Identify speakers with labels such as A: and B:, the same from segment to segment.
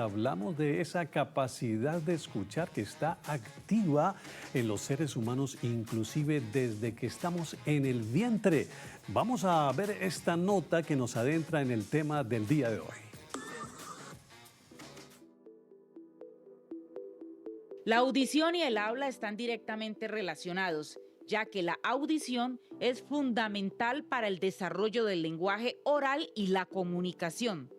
A: Hablamos de esa capacidad de escuchar que está activa en los seres humanos, inclusive desde que estamos en el vientre. Vamos a ver esta nota que nos adentra en el tema del día de hoy.
B: La audición y el habla están directamente relacionados, ya que la audición es fundamental para el desarrollo del lenguaje oral y la comunicación.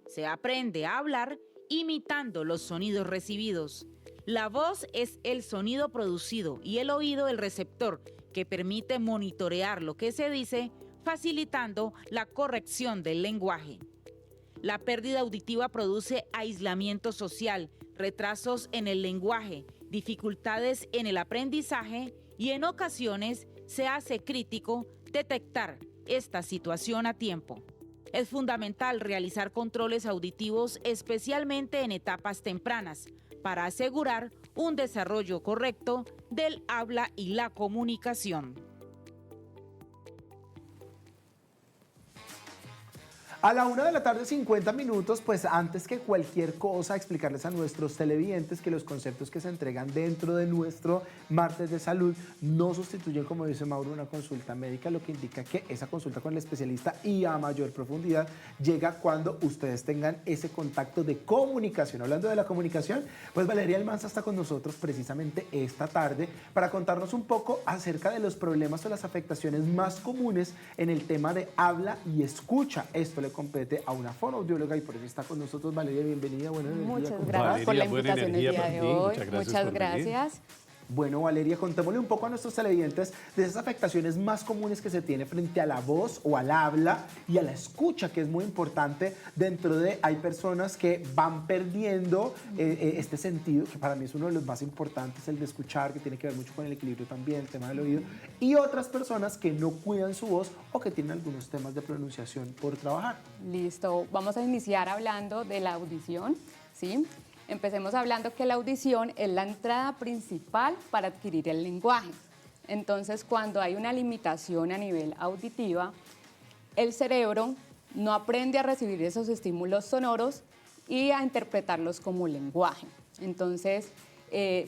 B: Se aprende a hablar imitando los sonidos recibidos. La voz es el sonido producido y el oído el receptor que permite monitorear lo que se dice, facilitando la corrección del lenguaje. La pérdida auditiva produce aislamiento social, retrasos en el lenguaje, dificultades en el aprendizaje y en ocasiones se hace crítico detectar esta situación a tiempo. Es fundamental realizar controles auditivos, especialmente en etapas tempranas, para asegurar un desarrollo correcto del habla y la comunicación.
C: A la 1:50 p.m, pues antes que cualquier cosa, explicarles a nuestros televidentes que los conceptos que se entregan dentro de nuestro martes de salud no sustituyen, como dice Mauro, una consulta médica, lo que indica que esa consulta con el especialista y a mayor profundidad llega cuando ustedes tengan ese contacto de comunicación. Hablando de la comunicación, pues Valeria Almanza está con nosotros precisamente esta tarde para contarnos un poco acerca de los problemas o las afectaciones más comunes en el tema de habla y escucha. Esto le compete a una fonoaudióloga y por eso está con nosotros. Valeria, bienvenida.
D: Muchas gracias por la invitación el día de hoy. Muchas gracias.
C: Bueno, Valeria, contémosle un poco a nuestros televidentes de esas afectaciones más comunes que se tiene frente a la voz o al habla y a la escucha, que es muy importante. Dentro de, hay personas que van perdiendo este sentido, que para mí es uno de los más importantes, el de escuchar, que tiene que ver mucho con el equilibrio también, el tema del oído, y otras personas que no cuidan su voz o que tienen algunos temas de pronunciación por trabajar.
D: Listo, vamos a iniciar hablando de la audición, ¿sí? Empecemos hablando que la audición es la entrada principal para adquirir el lenguaje. Entonces, cuando hay una limitación a nivel auditiva, el cerebro no aprende a recibir esos estímulos sonoros y a interpretarlos como lenguaje. Entonces,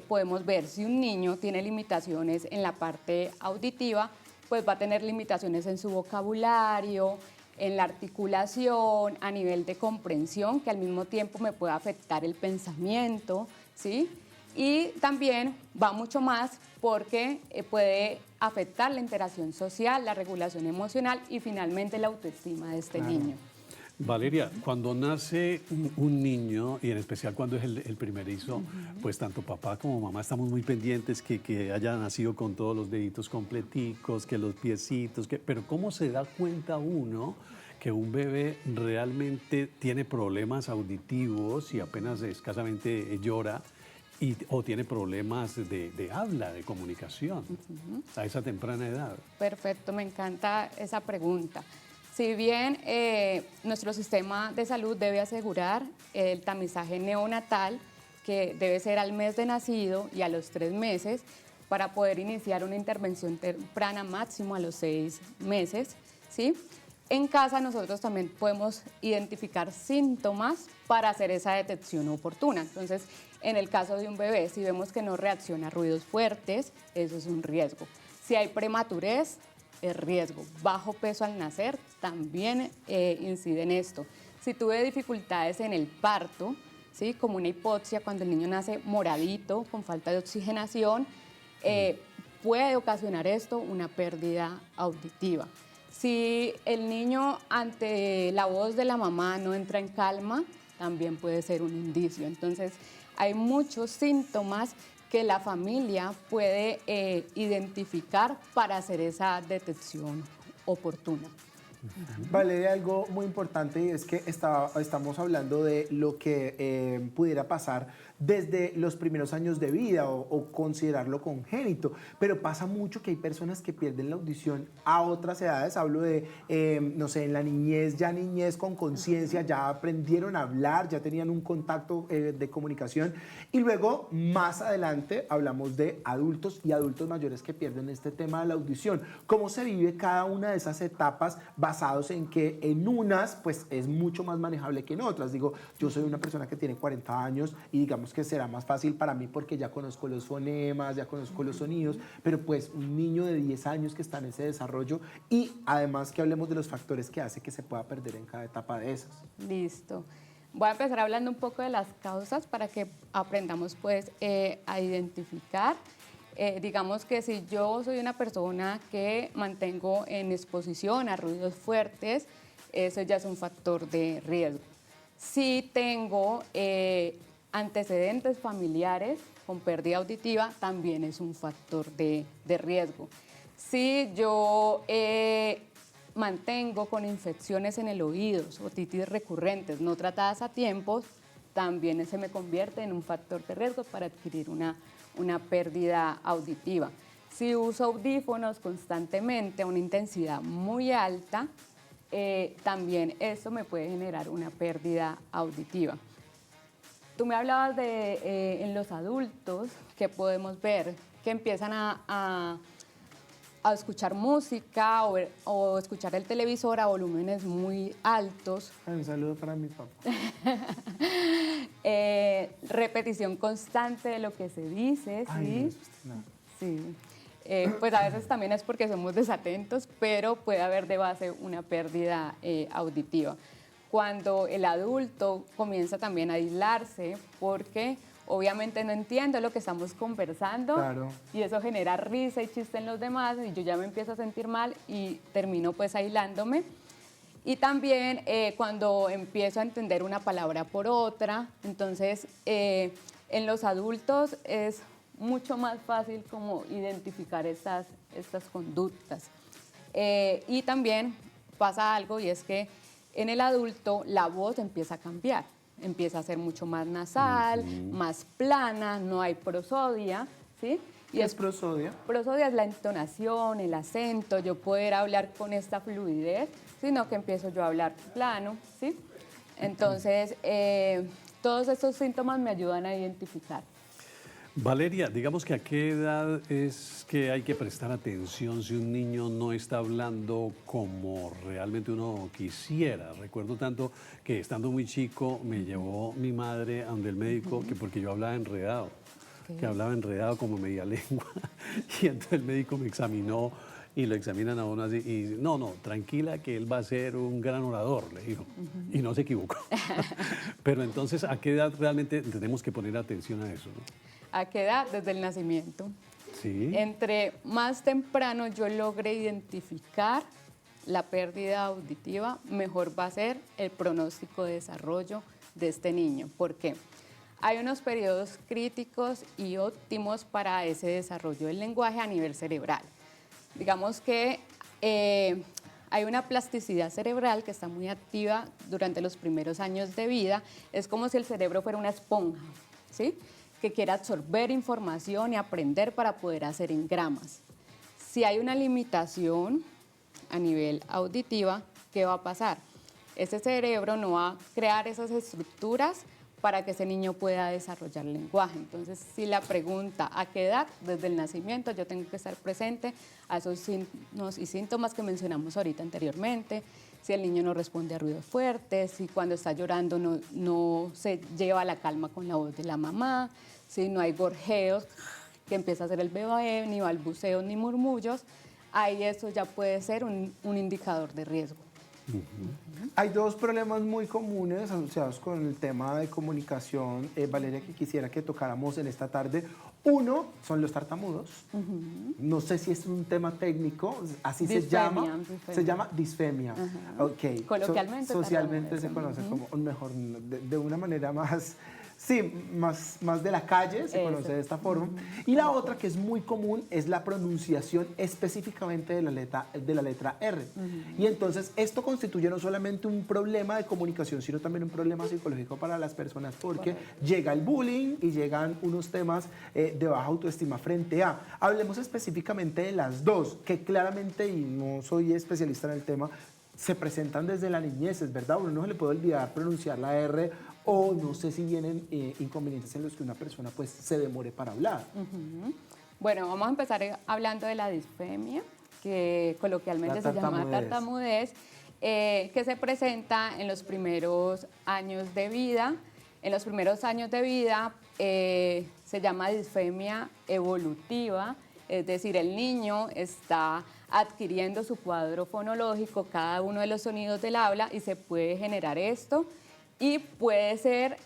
D: podemos ver si un niño tiene limitaciones en la parte auditiva, pues va a tener limitaciones en su vocabulario, en la articulación, a nivel de comprensión, que al mismo tiempo me puede afectar el pensamiento, ¿sí? Y también va mucho más porque puede afectar la interacción social, la regulación emocional y finalmente la autoestima de este niño.
A: Valeria, cuando nace un niño, y en especial cuando es el primerizo, pues tanto papá como mamá estamos muy pendientes que haya nacido con todos los deditos completicos, que los piecitos, pero ¿cómo se da cuenta uno que un bebé realmente tiene problemas auditivos y apenas escasamente llora o tiene problemas de habla, de comunicación, a esa temprana edad?
D: Perfecto, me encanta esa pregunta. Si bien nuestro sistema de salud debe asegurar el tamizaje neonatal, que debe ser al mes de nacido y a los 3 meses, para poder iniciar una intervención temprana máximo a los 6 meses, ¿sí? En casa nosotros también podemos identificar síntomas para hacer esa detección oportuna. Entonces, en el caso de un bebé, si vemos que no reacciona a ruidos fuertes, eso es un riesgo. Si hay prematurez, es riesgo. Bajo peso al nacer también incide en esto. Si tuve dificultades en el parto, ¿sí? Como una hipoxia, cuando el niño nace moradito, con falta de oxigenación, puede ocasionar esto una pérdida auditiva. Si el niño ante la voz de la mamá no entra en calma, también puede ser un indicio. Entonces, hay muchos síntomas que la familia puede identificar para hacer esa detección oportuna.
C: Valeria, algo muy importante y es que estamos hablando de lo que pudiera pasar desde los primeros años de vida o considerarlo congénito, pero pasa mucho que hay personas que pierden la audición a otras edades. Hablo de, no sé, en la niñez, ya niñez con conciencia, ya aprendieron a hablar, ya tenían un contacto de comunicación, y luego más adelante hablamos de adultos y adultos mayores que pierden este tema de la audición. ¿Cómo se vive cada una de esas etapas? basados en que en unas pues es mucho más manejable que en otras. Digo, yo soy una persona que tiene 40 años y digamos que será más fácil para mí porque ya conozco los fonemas, ya conozco los sonidos, pero pues un niño de 10 años que está en ese desarrollo y además que hablemos de los factores que hace que se pueda perder en cada etapa de esas.
D: Listo. Voy a empezar hablando un poco de las causas para que aprendamos pues a identificar. Digamos que si yo soy una persona que mantengo en exposición a ruidos fuertes, eso ya es un factor de riesgo. Si tengo antecedentes familiares con pérdida auditiva, también es un factor de riesgo. Si yo mantengo con infecciones en el oído, otitis recurrentes no tratadas a tiempo, también se me convierte en un factor de riesgo para adquirir una pérdida auditiva. Si uso audífonos constantemente a una intensidad muy alta, también eso me puede generar una pérdida auditiva. Tú me hablabas de en los adultos que podemos ver que empiezan a escuchar música o escuchar el televisor a volúmenes muy altos.
C: Un saludo para mi papá.
D: Repetición constante de lo que se dice, ¿sí?
C: Ay, no.
D: Sí. Pues a veces también es porque somos desatentos, pero puede haber de base una pérdida auditiva. Cuando el adulto comienza también a aislarse porque obviamente no entiendo lo que estamos conversando,
C: Claro.
D: y eso genera risa y chiste en los demás y yo ya me empiezo a sentir mal y termino pues aislándome. Y también cuando empiezo a entender una palabra por otra, entonces en los adultos es mucho más fácil como identificar estas conductas. Y también pasa algo y es que en el adulto la voz empieza a cambiar, empieza a ser mucho más nasal, más plana, no hay prosodia, ¿sí?
C: ¿Qué es prosodia?
D: Prosodia es la entonación, el acento, yo poder hablar con esta fluidez, sino que empiezo yo a hablar plano, ¿sí? Entonces, todos estos síntomas me ayudan a identificar.
A: Valeria, digamos que a qué edad es que hay que prestar atención si un niño no está hablando como realmente uno quisiera. Recuerdo tanto que estando muy chico me llevó mi madre a donde el médico, que porque yo hablaba enredado, que hablaba enredado como media lengua, y entonces el médico me examinó y lo examinan a uno así, y no, tranquila que él va a ser un gran orador, le dijo, y no se equivocó. Pero entonces, ¿a qué edad realmente tenemos que poner atención a eso, ¿no?
D: ¿A qué edad? Desde el nacimiento.
A: Sí.
D: Entre más temprano yo logre identificar la pérdida auditiva, mejor va a ser el pronóstico de desarrollo de este niño. ¿Por qué? Hay unos periodos críticos y óptimos para ese desarrollo del lenguaje a nivel cerebral. Digamos que hay una plasticidad cerebral que está muy activa durante los primeros años de vida. Es como si el cerebro fuera una esponja, ¿sí?, que quiere absorber información y aprender para poder hacer engramas. Si hay una limitación a nivel auditiva, ¿qué va a pasar? Ese cerebro no va a crear esas estructuras para que ese niño pueda desarrollar el lenguaje. Entonces, si la pregunta ¿a qué edad? Desde el nacimiento yo tengo que estar presente a esos signos y síntomas que mencionamos ahorita anteriormente. Si el niño no responde a ruidos fuertes, si cuando está llorando no se lleva la calma con la voz de la mamá, si no hay gorjeos, que empieza a hacer el bebé, ni balbuceos ni murmullos, ahí eso ya puede ser un indicador de riesgo.
C: Hay dos problemas muy comunes asociados con el tema de comunicación, Valeria, que quisiera que tocáramos en esta tarde. Uno son los tartamudos. No sé si es un tema técnico, así se llama. Se llama disfemia. Okay.
D: Coloquialmente.
C: Socialmente se conoce como, mejor, de una manera más... Sí, más de la calle, se conoce de esta forma. Y la otra, que es muy común, es la pronunciación específicamente de la letra R. Y entonces esto constituye no solamente un problema de comunicación, sino también un problema psicológico para las personas, porque llega el bullying y llegan unos temas de baja autoestima frente a. Hablemos específicamente de las dos, que claramente, y no soy especialista en el tema, se presentan desde la niñez, ¿es verdad? Uno no se le puede olvidar pronunciar la R, o no sé si vienen inconvenientes en los que una persona pues se demore para hablar.
D: Bueno, vamos a empezar hablando de la disfemia. que coloquialmente se llama tartamudez, que se presenta en los primeros años de vida. En los primeros años de vida se llama disfemia evolutiva, es decir, el niño está adquiriendo su cuadro fonológico, cada uno de los sonidos del habla, y se puede generar esto, y puede ser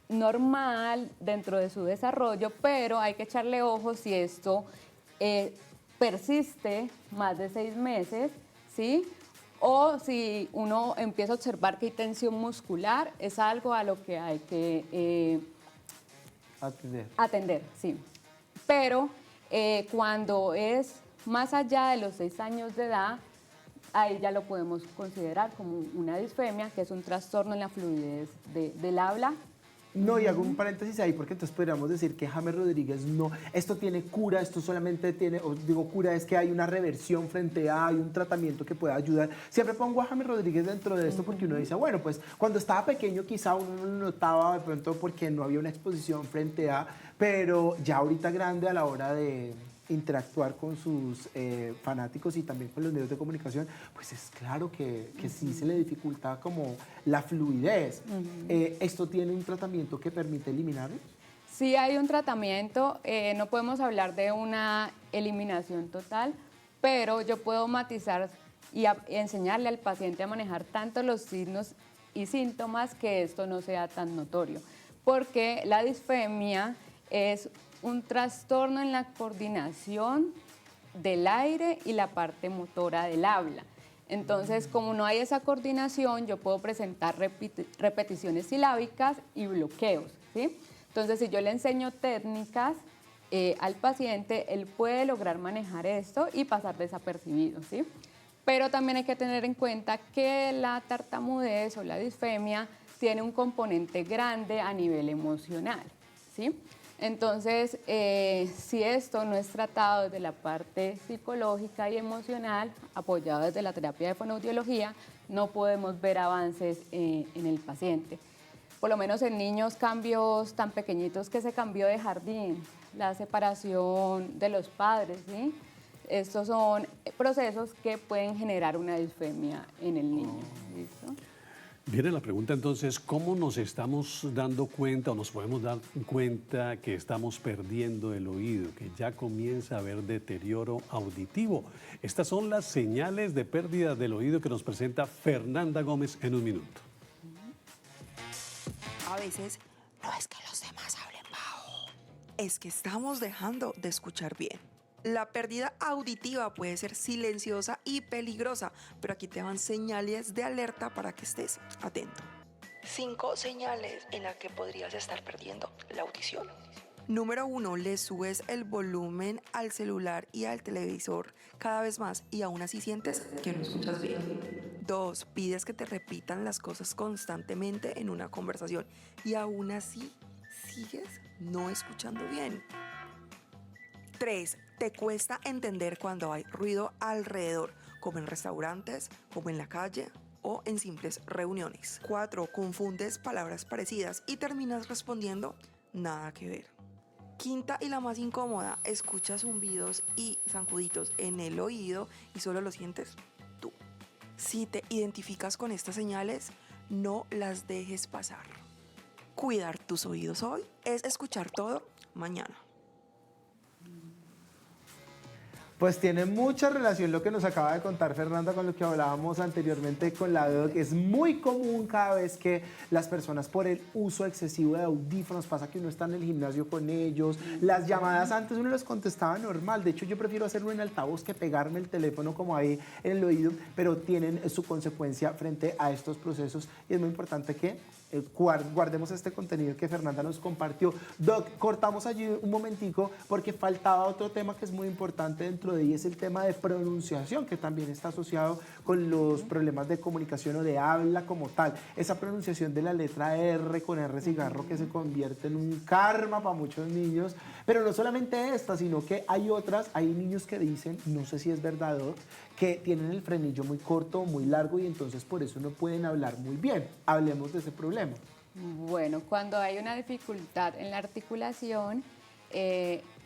D: normal dentro de su desarrollo, pero hay que echarle ojo si esto persiste más de 6 meses, ¿sí? O si uno empieza a observar que hay tensión muscular, es algo a lo que hay que atender, sí. Pero cuando es más allá de los 6 años de edad, ahí ya lo podemos considerar como una disfemia, que es un trastorno en la fluidez del habla.
C: No, y hago un paréntesis ahí porque entonces podríamos decir que James Rodríguez no, esto tiene cura, esto solamente tiene, os digo cura, es que hay una reversión frente a, hay un tratamiento que pueda ayudar. Siempre pongo a James Rodríguez dentro de esto porque uno dice, bueno, pues cuando estaba pequeño quizá uno no lo notaba de pronto porque no había una exposición frente a, pero ya ahorita grande a la hora de interactuar con sus fanáticos y también con los medios de comunicación, pues es claro que sí se le dificulta como la fluidez. ¿Esto tiene un tratamiento que permite eliminarlo?
D: Sí hay un tratamiento, no podemos hablar de una eliminación total, pero yo puedo matizar y enseñarle al paciente a manejar tanto los signos y síntomas que esto no sea tan notorio, porque la disfemia es un trastorno en la coordinación del aire y la parte motora del habla. Entonces, como no hay esa coordinación, yo puedo presentar repeticiones silábicas y bloqueos, ¿sí? Entonces, si yo le enseño técnicas al paciente, él puede lograr manejar esto y pasar desapercibido, ¿sí? Pero también hay que tener en cuenta que la tartamudez o la disfemia tiene un componente grande a nivel emocional, ¿sí? Entonces, si esto no es tratado desde la parte psicológica y emocional, apoyado desde la terapia de fonoaudiología, no podemos ver avances en el paciente. Por lo menos en niños, cambios tan pequeñitos que se cambió de jardín, la separación de los padres, ¿sí? Estos son procesos que pueden generar una disfemia en el niño. ¿Listo?
A: Viene la pregunta entonces, ¿cómo nos estamos dando cuenta o nos podemos dar cuenta que estamos perdiendo el oído, que ya comienza a haber deterioro auditivo? Estas son las señales de pérdida del oído que nos presenta Fernanda Gómez en un minuto.
E: A veces no es que los demás hablen bajo, es que estamos dejando de escuchar bien. La pérdida auditiva puede ser silenciosa y peligrosa, pero aquí te van señales de alerta para que estés atento. 5 señales en las que podrías estar perdiendo la audición. Número 1, le subes el volumen al celular y al televisor cada vez más y aún así sientes que no escuchas bien. 2, pides que te repitan las cosas constantemente en una conversación y aún así sigues no escuchando bien. 3, te cuesta entender cuando hay ruido alrededor, como en restaurantes, como en la calle o en simples reuniones. 4, confundes palabras parecidas y terminas respondiendo nada que ver. 5 y la más incómoda, escuchas zumbidos y zancuditos en el oído y solo lo sientes tú. Si te identificas con estas señales, no las dejes pasar. Cuidar tus oídos hoy es escuchar todo mañana.
C: Pues tiene mucha relación lo que nos acaba de contar Fernanda con lo que hablábamos anteriormente con la doc. Es muy común cada vez que las personas por el uso excesivo de audífonos, pasa que uno está en el gimnasio con ellos, las llamadas antes uno les contestaba normal, de hecho yo prefiero hacerlo en altavoz que pegarme el teléfono como ahí en el oído, pero tienen su consecuencia frente a estos procesos y es muy importante que guardemos este contenido que Fernanda nos compartió. Doc, cortamos allí un momentico porque faltaba otro tema que es muy importante dentro de ahí, es el tema de pronunciación, que también está asociado con los problemas de comunicación o de habla como tal. Esa pronunciación de la letra R con R cigarro que se convierte en un karma para muchos niños, pero no solamente esta, sino que hay otras, hay niños que dicen, no sé si es verdad, Doc, que tienen el frenillo muy corto o muy largo y entonces por eso no pueden hablar muy bien. Hablemos de ese problema.
D: Bueno, cuando hay una dificultad en la articulación,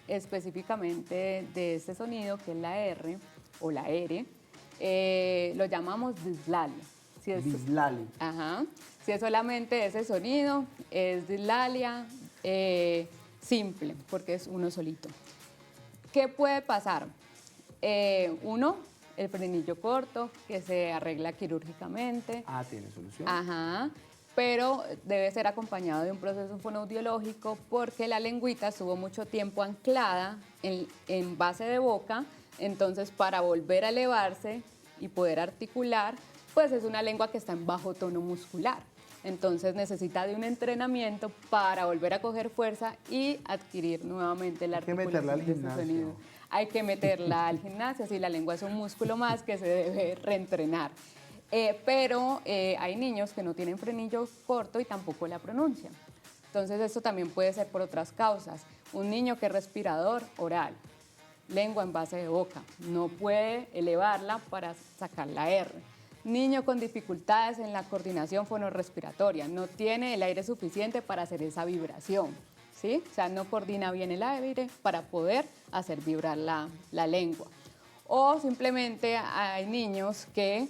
D: específicamente de este sonido, que es la R o la R, lo llamamos dislalia. Si es,
C: Dislalia.
D: Ajá. Si es solamente ese sonido, es dislalia simple, porque es uno solito. ¿Qué puede pasar? Uno, el frenillo corto, que se arregla quirúrgicamente.
C: Ah, tiene solución.
D: Ajá. Pero debe ser acompañado de un proceso fonoaudiológico porque la lengüita estuvo mucho tiempo anclada en base de boca, entonces para volver a elevarse y poder articular, pues es una lengua que está en bajo tono muscular. Entonces necesita de un entrenamiento para volver a coger fuerza y adquirir nuevamente la
C: Hay que
D: articulación
C: meterla al
D: de ese
C: gimnasio.
D: sonido. Hay que meterla al gimnasio, sí, la lengua es un músculo más que se debe reentrenar. Pero hay niños que no tienen frenillo corto y tampoco la pronuncian. Entonces esto también puede ser por otras causas. Un niño que es respirador oral, lengua en base de boca, no puede elevarla para sacar la R. Niño con dificultades en la coordinación fonorrespiratoria, no tiene el aire suficiente para hacer esa vibración, ¿sí? O sea, no coordina bien el aire para poder hacer vibrar la lengua. O simplemente hay niños que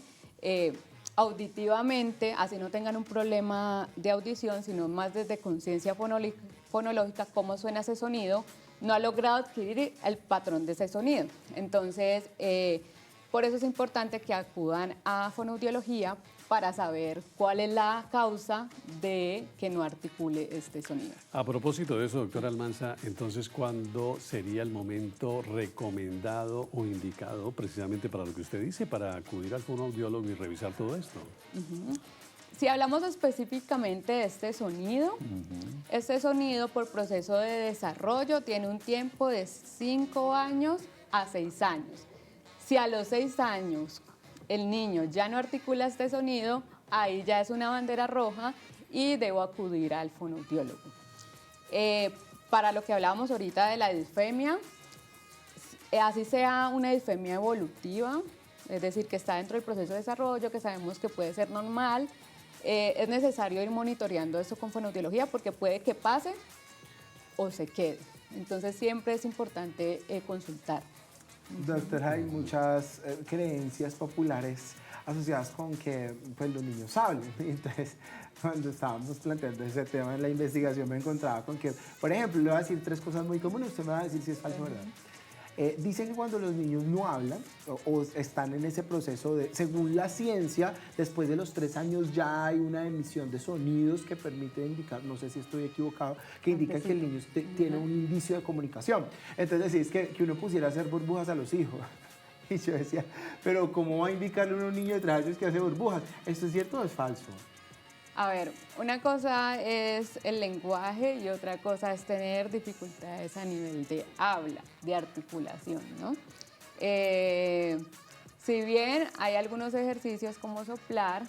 D: auditivamente, así no tengan un problema de audición, sino más desde conciencia fonológica, cómo suena ese sonido, no ha logrado adquirir el patrón de ese sonido. Entonces, por eso es importante que acudan a fonoaudiología para saber cuál es la causa de que no articule este sonido.
A: A propósito de eso, doctora Almanza, entonces, ¿cuándo sería el momento recomendado o indicado precisamente para lo que usted dice, para acudir al fonoaudiólogo y revisar todo esto?
D: Si hablamos específicamente de este sonido por proceso de desarrollo tiene un tiempo de 5 años a 6 años. Si a los 6 años el niño ya no articula este sonido, ahí ya es una bandera roja y debo acudir al fonoaudiólogo. Para lo que hablábamos ahorita de la disfemia, así sea una disfemia evolutiva, es decir, que está dentro del proceso de desarrollo, que sabemos que puede ser normal, es necesario ir monitoreando esto con fonoaudiología porque puede que pase o se quede. Entonces siempre es importante consultar.
C: Doctora, hay muchas creencias populares asociadas con que pues, los niños hablen. Entonces, cuando estábamos planteando ese tema en la investigación, me encontraba con que, por ejemplo, le voy a decir 3 cosas muy comunes, usted me va a decir si es falso o verdad. Dicen que cuando los niños no hablan o están en ese proceso de, según la ciencia, después de los 3 años ya hay una emisión de sonidos que permite indicar, no sé si estoy equivocado, que indica que el niño tiene un indicio de comunicación. Entonces decís que uno pusiera a hacer burbujas a los hijos. Y yo decía, pero ¿cómo va a indicarle a un niño de 3 años que hace burbujas? ¿Esto es cierto o es falso?
D: A ver, una cosa es el lenguaje y otra cosa es tener dificultades a nivel de habla, de articulación, ¿no? Si bien hay algunos ejercicios como soplar,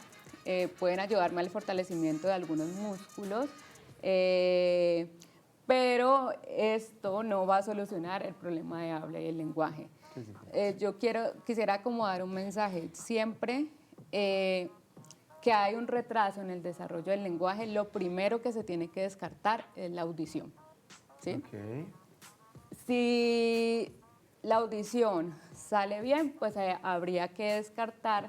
D: pueden ayudarme al fortalecimiento de algunos músculos, pero esto no va a solucionar el problema de habla y el lenguaje. Yo quisiera como dar un mensaje. Siempre que hay un retraso en el desarrollo del lenguaje, lo primero que se tiene que descartar es la audición, ¿sí?
C: Okay.
D: Si la audición sale bien, pues habría que descartar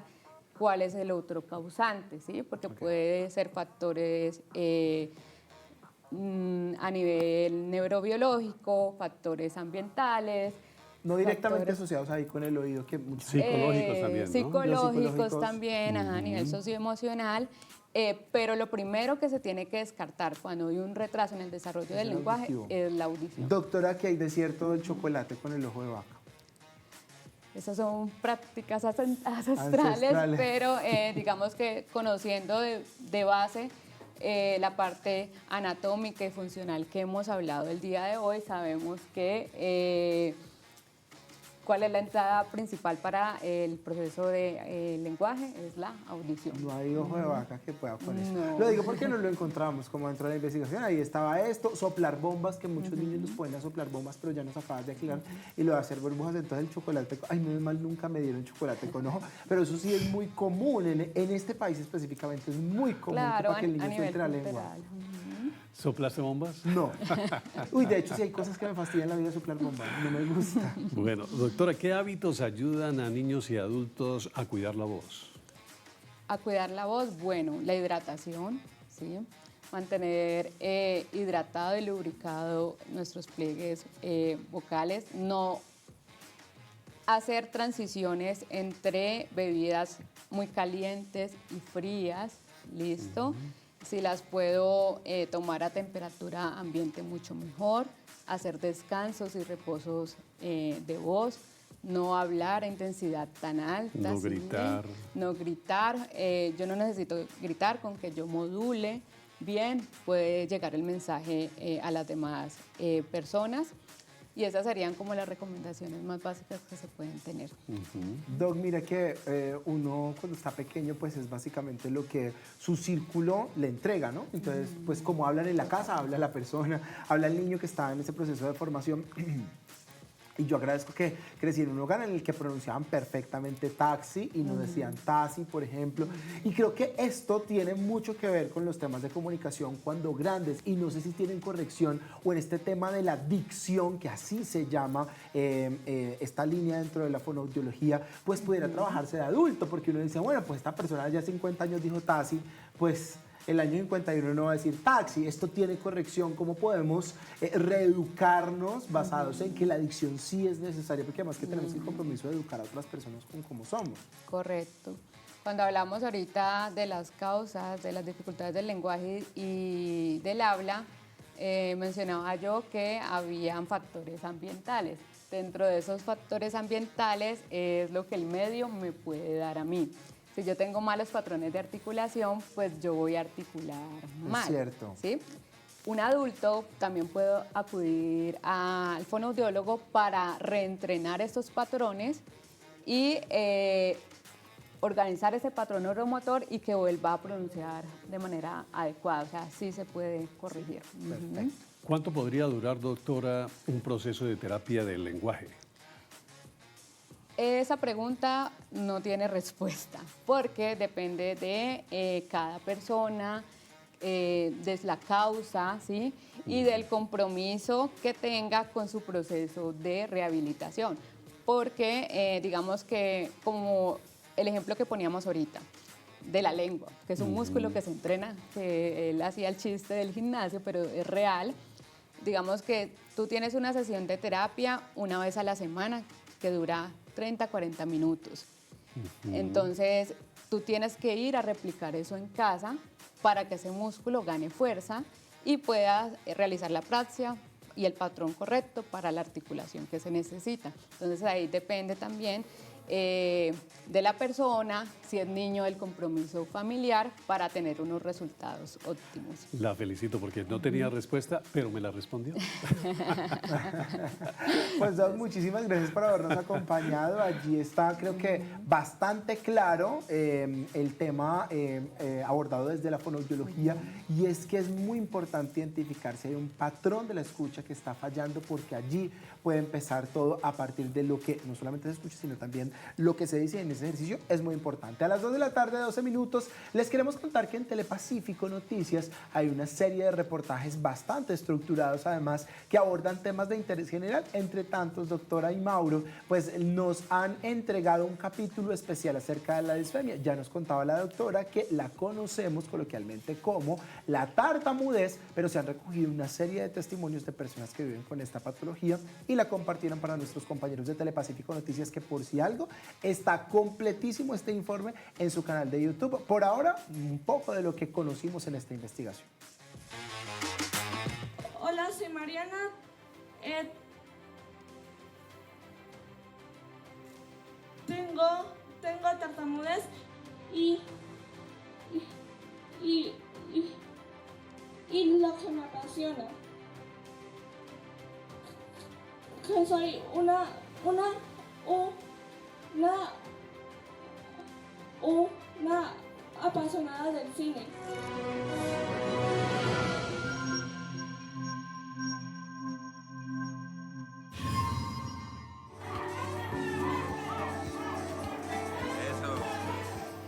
D: cuál es el otro causante, ¿sí? Porque puede ser factores a nivel neurobiológico, factores ambientales.
C: No directamente asociados ahí con el oído, que muchos...
A: Psicológicos también, ¿no?
D: Psicológicos también, a nivel socioemocional. Pero lo primero que se tiene que descartar cuando hay un retraso en el desarrollo del lenguaje es la audición.
C: Doctora, ¿qué hay de cierto del chocolate con el ojo de vaca?
D: Esas son prácticas ancestrales, pero digamos que conociendo de base la parte anatómica y funcional que hemos hablado el día de hoy, sabemos que cuál es la entrada principal para el proceso de lenguaje, es la audición.
C: No hay ojo de vaca que pueda con eso.
D: No.
C: Lo digo porque no lo encontramos como dentro de la investigación. Ahí estaba esto, soplar bombas, que muchos niños nos pueden a soplar bombas, pero ya nos acabas de aclarar. Y lo de hacer burbujas, entonces el chocolate, ay, no es mal, nunca me dieron chocolate con ojo, pero eso sí es muy común, en este país específicamente es muy común,
D: Claro,
C: para que el niño
D: a nivel
C: suelte la lengua.
D: cultural.
A: ¿Soplaste bombas?
C: No. Uy, de hecho, sí hay cosas que me fastidian la vida, soplar bombas. No me gusta.
A: Bueno, doctora, ¿qué hábitos ayudan a niños y adultos a cuidar la voz?
D: A cuidar la voz, bueno, la hidratación, ¿sí? Mantener hidratado y lubricado nuestros pliegues vocales, no hacer transiciones entre bebidas muy calientes y frías, ¿listo? Si las puedo tomar a temperatura ambiente mucho mejor, hacer descansos y reposos de voz, no hablar a intensidad tan alta.
A: No
D: ¿sí?
A: gritar.
D: No gritar, yo no necesito gritar, con que yo module bien puede llegar el mensaje a las demás personas. Y esas serían como las recomendaciones más básicas que se pueden tener.
C: Doc, mira que uno cuando está pequeño pues es básicamente lo que su círculo le entrega, ¿no? Entonces pues como hablan en la casa, habla la persona, habla el niño que está en ese proceso de formación. Y yo agradezco que crecí en un hogar en el que pronunciaban perfectamente taxi y no decían taxi, por ejemplo. Y creo que esto tiene mucho que ver con los temas de comunicación cuando grandes, y no sé si tienen corrección, o en este tema de la dicción, que así se llama esta línea dentro de la fonoaudiología, pues pudiera trabajarse de adulto, porque uno dice, bueno, pues esta persona ya 50 años dijo taxi, pues el año 51 no va a decir taxi. Esto tiene corrección. ¿Cómo podemos reeducarnos basados en que la dicción sí es necesaria? Porque además que tenemos el compromiso de educar a otras personas con cómo somos.
D: Correcto. Cuando hablamos ahorita de las causas, de las dificultades del lenguaje y del habla, mencionaba yo que habían factores ambientales. Dentro de esos factores ambientales es lo que el medio me puede dar a mí. Si yo tengo malos patrones de articulación, pues yo voy a articular mal.
C: Es cierto.
D: ¿Sí? Un adulto también puede acudir al fonoaudiólogo para reentrenar estos patrones y organizar ese patrón neuromotor y que vuelva a pronunciar de manera adecuada. O sea, sí se puede corregir.
C: Perfecto.
A: ¿Cuánto podría durar, doctora, un proceso de terapia del lenguaje?
D: Esa pregunta no tiene respuesta porque depende de cada persona, de la causa, ¿sí? Y del compromiso que tenga con su proceso de rehabilitación. Porque digamos que como el ejemplo que poníamos ahorita, de la lengua, que es un músculo que se entrena, que él hacía el chiste del gimnasio, pero es real. Digamos que tú tienes una sesión de terapia una vez a la semana que dura 30, 40 minutos. Entonces, tú tienes que ir a replicar eso en casa para que ese músculo gane fuerza y puedas realizar la praxia y el patrón correcto para la articulación que se necesita. Entonces, ahí depende también de la persona, si es niño, del compromiso familiar para tener unos resultados óptimos.
A: La felicito porque no tenía respuesta, pero me la respondió.
C: Pues Doc, muchísimas gracias por habernos acompañado. Allí está, creo que bastante claro el tema abordado desde la fonoaudiología, y es que es muy importante identificar si hay un patrón de la escucha que está fallando, porque allí puede empezar todo a partir de lo que no solamente se escucha, sino también lo que se dice en ese ejercicio. Es muy importante. A las 2 de la tarde, 12 minutos, les queremos contar que en Telepacífico Noticias hay una serie de reportajes bastante estructurados, además, que abordan temas de interés general. Entre tantos, doctora y Mauro, pues nos han entregado un capítulo especial acerca de la disfemia. Ya nos contaba la doctora que la conocemos coloquialmente como la tartamudez, pero se han recogido una serie de testimonios de personas que viven con esta patología y la compartieron para nuestros compañeros de Telepacífico Noticias, que por si algo está completísimo este informe en su canal de YouTube. Por ahora, un poco de lo que conocimos en esta investigación.
F: Hola, soy Mariana. Tengo tartamudez y lo que me apasiona. Que soy una apasionada del cine.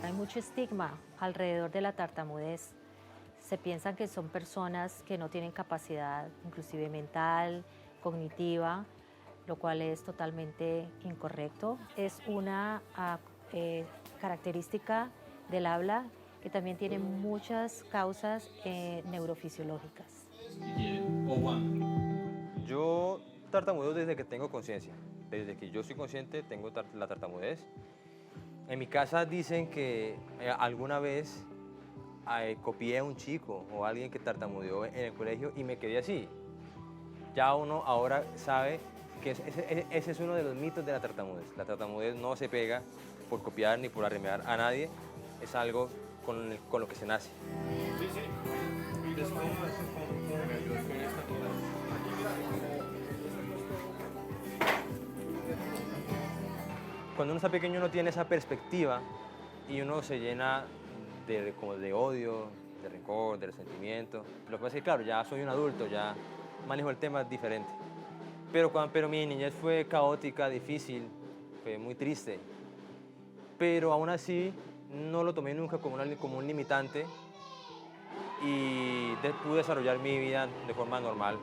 G: Hay mucho estigma alrededor de la tartamudez. se piensan que son personas que no tienen capacidad inclusive mental, cognitiva, lo cual es totalmente incorrecto. Es una característica del habla que también tiene muchas causas neurofisiológicas.
H: Yo tartamudeo desde que tengo conciencia. Desde que yo soy consciente tengo la tartamudez. En mi casa dicen que alguna vez copié a un chico o a alguien que tartamudeó en el colegio y me quedé así. Ya uno ahora sabe que ese es uno de los mitos de la tartamudez. La tartamudez no se pega por copiar ni por arremear a nadie, es algo con lo que se nace. Cuando uno está pequeño uno tiene esa perspectiva y uno se llena como de odio, de rencor, de resentimiento. Lo que pasa es que, claro, ya soy un adulto, ya manejo el tema diferente. Pero mi niñez fue caótica, difícil, fue muy triste. Pero aún así no lo tomé nunca como un limitante y pude desarrollar mi vida de forma normal.